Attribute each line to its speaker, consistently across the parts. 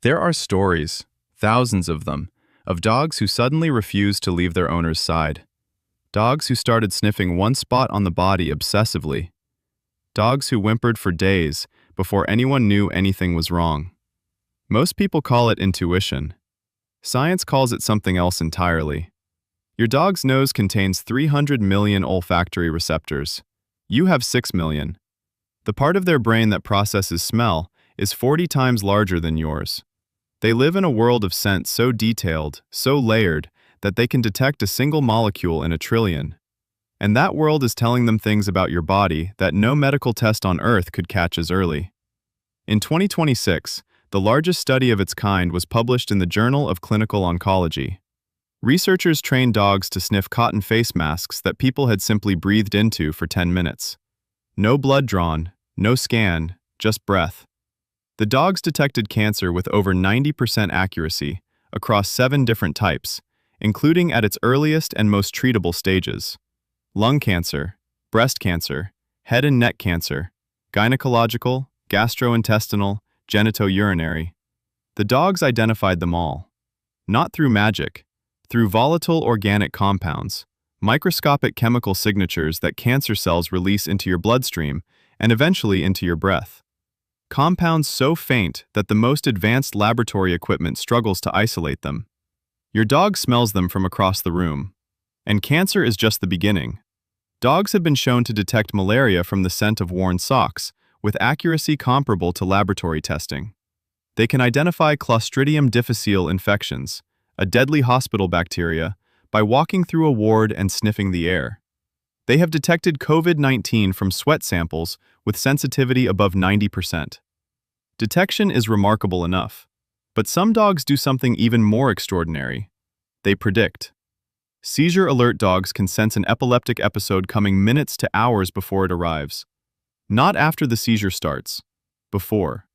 Speaker 1: There are stories, thousands of them, of dogs who suddenly refused to leave their owner's side. Dogs who started sniffing one spot on the body obsessively. Dogs who whimpered for days before anyone knew anything was wrong. Most people call it intuition. Science calls it something else entirely. Your dog's nose contains 300 million olfactory receptors. You have 6 million. The part of their brain that processes smell is 40 times larger than yours. They live in a world of scent so detailed, so layered, that they can detect a single molecule in a trillion. And that world is telling them things about your body that no medical test on Earth could catch as early. In 2026, the largest study of its kind was published in the Journal of Clinical Oncology. Researchers trained dogs to sniff cotton face masks that people had simply breathed into for 10 minutes. No blood drawn, no scan, just breath. The dogs detected cancer with over 90% accuracy across 7 different types, including at its earliest and most treatable stages: lung cancer, breast cancer, head and neck cancer, gynecological, gastrointestinal, genitourinary. The dogs identified them all. Not through magic, through volatile organic compounds, microscopic chemical signatures that cancer cells release into your bloodstream and eventually into your breath. Compounds so faint that the most advanced laboratory equipment struggles to isolate them. Your dog smells them from across the room. And cancer is just the beginning. Dogs have been shown to detect malaria from the scent of worn socks, with accuracy comparable to laboratory testing. They can identify Clostridium difficile infections, a deadly hospital bacteria, by walking through a ward and sniffing the air. They have detected COVID-19 from sweat samples with sensitivity above 90%. Detection is remarkable enough, but some dogs do something even more extraordinary. They predict. Seizure alert dogs can sense an epileptic episode coming minutes to hours before it arrives. Not after the seizure starts, before.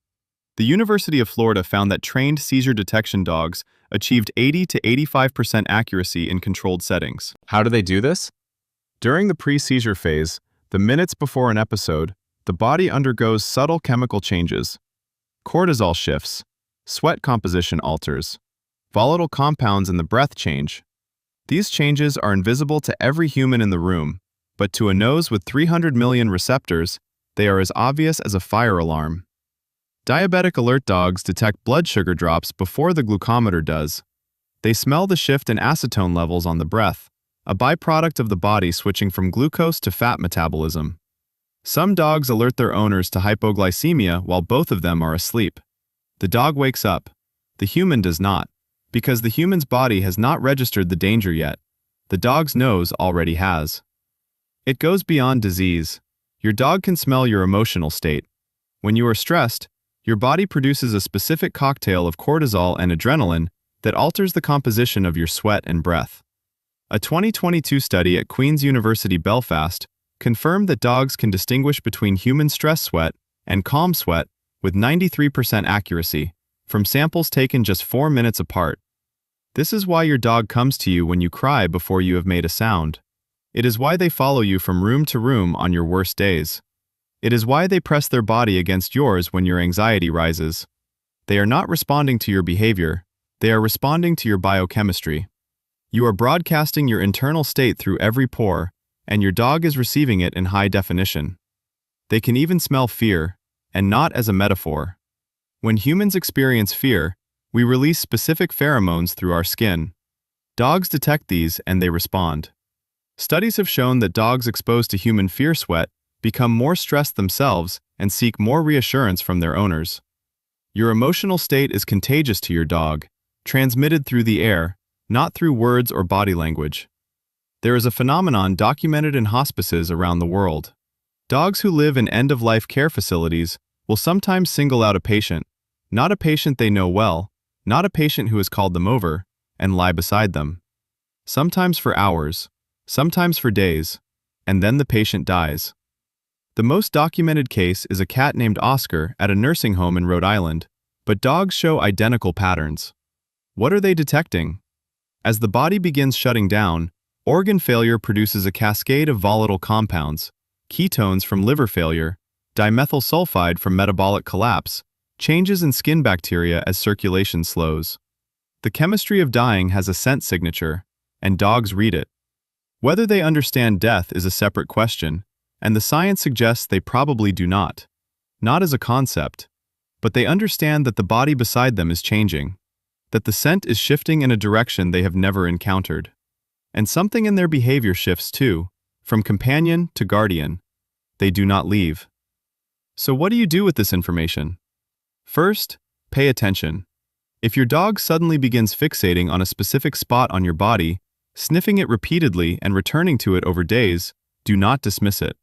Speaker 1: The University of Florida found that trained seizure detection dogs achieved 80 to 85% accuracy in controlled settings.
Speaker 2: How do they do this?
Speaker 1: During the pre-seizure phase, the minutes before an episode, the body undergoes subtle chemical changes. Cortisol shifts, sweat composition alters, volatile compounds in the breath change. These changes are invisible to every human in the room, but to a nose with 300 million receptors, they are as obvious as a fire alarm. Diabetic alert dogs detect blood sugar drops before the glucometer does. They smell the shift in acetone levels on the breath, a byproduct of the body switching from glucose to fat metabolism. Some dogs alert their owners to hypoglycemia while both of them are asleep. The dog wakes up. The human does not, because the human's body has not registered the danger yet. The dog's nose already has. It goes beyond disease. Your dog can smell your emotional state. When you are stressed, your body produces a specific cocktail of cortisol and adrenaline that alters the composition of your sweat and breath. A 2022 study at Queen's University Belfast confirmed that dogs can distinguish between human stress sweat and calm sweat with 93% accuracy from samples taken just 4 minutes apart. This is why your dog comes to you when you cry before you have made a sound. It is why they follow you from room to room on your worst days. It is why they press their body against yours when your anxiety rises. They are not responding to your behavior, they are responding to your biochemistry. You are broadcasting your internal state through every pore, and your dog is receiving it in high definition. They can even smell fear, and not as a metaphor. When humans experience fear, we release specific pheromones through our skin. Dogs detect these and they respond. Studies have shown that dogs exposed to human fear sweat become more stressed themselves and seek more reassurance from their owners. Your emotional state is contagious to your dog, transmitted through the air, not through words or body language. There is a phenomenon documented in hospices around the world. Dogs who live in end-of-life care facilities will sometimes single out a patient, not a patient they know well, not a patient who has called them over, and lie beside them. Sometimes for hours, sometimes for days, and then the patient dies. The most documented case is a cat named Oscar at a nursing home in Rhode Island, but dogs show identical patterns. What are they detecting? As the body begins shutting down, organ failure produces a cascade of volatile compounds, ketones from liver failure, dimethyl sulfide from metabolic collapse, changes in skin bacteria as circulation slows. The chemistry of dying has a scent signature, and dogs read it. Whether they understand death is a separate question, and the science suggests they probably do not. Not as a concept, but they understand that the body beside them is changing, that the scent is shifting in a direction they have never encountered. And something in their behavior shifts too, from companion to guardian. They do not leave. So what do you do with this information? First, pay attention. If your dog suddenly begins fixating on a specific spot on your body, sniffing it repeatedly and returning to it over days, do not dismiss it.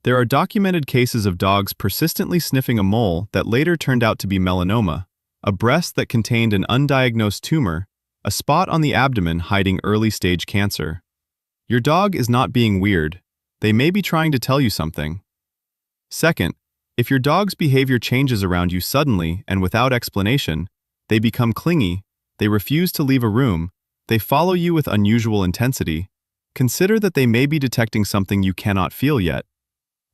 Speaker 1: There are documented cases of dogs persistently sniffing a mole that later turned out to be melanoma, a breast that contained an undiagnosed tumor, a spot on the abdomen hiding early-stage cancer. Your dog is not being weird. They may be trying to tell you something. Second, if your dog's behavior changes around you suddenly and without explanation, they become clingy, they refuse to leave a room, they follow you with unusual intensity, consider that they may be detecting something you cannot feel yet.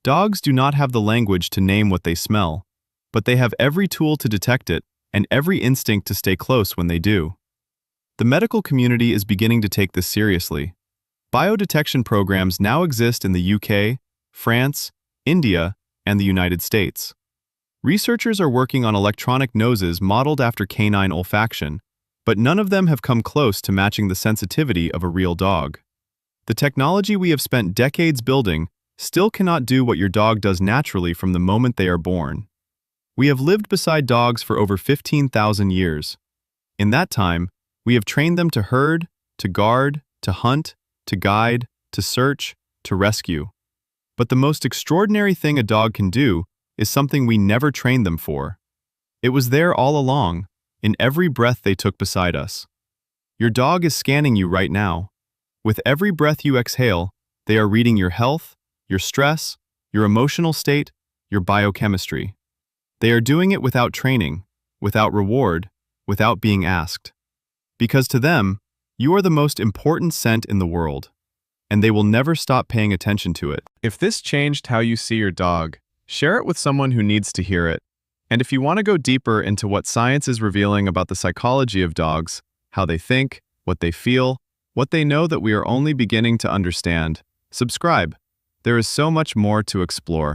Speaker 1: Dogs do not have the language to name what they smell, but they have every tool to detect it and every instinct to stay close when they do. The medical community is beginning to take this seriously. Biodetection programs now exist in the UK, France, India, and the United States. Researchers are working on electronic noses modeled after canine olfaction, but none of them have come close to matching the sensitivity of a real dog. The technology we have spent decades building still cannot do what your dog does naturally from the moment they are born. We have lived beside dogs for over 15,000 years. In that time, we have trained them to herd, to guard, to hunt, to guide, to search, to rescue. But the most extraordinary thing a dog can do is something we never trained them for. It was there all along, in every breath they took beside us. Your dog is scanning you right now. With every breath you exhale, they are reading your health, your stress, your emotional state, your biochemistry. They are doing it without training, without reward, without being asked. Because to them, you are the most important scent in the world, and they will never stop paying attention to it. If this changed how you see your dog, share it with someone who needs to hear it. And if you want to go deeper into what science is revealing about the psychology of dogs, how they think, what they feel, what they know that we are only beginning to understand, subscribe. There is so much more to explore.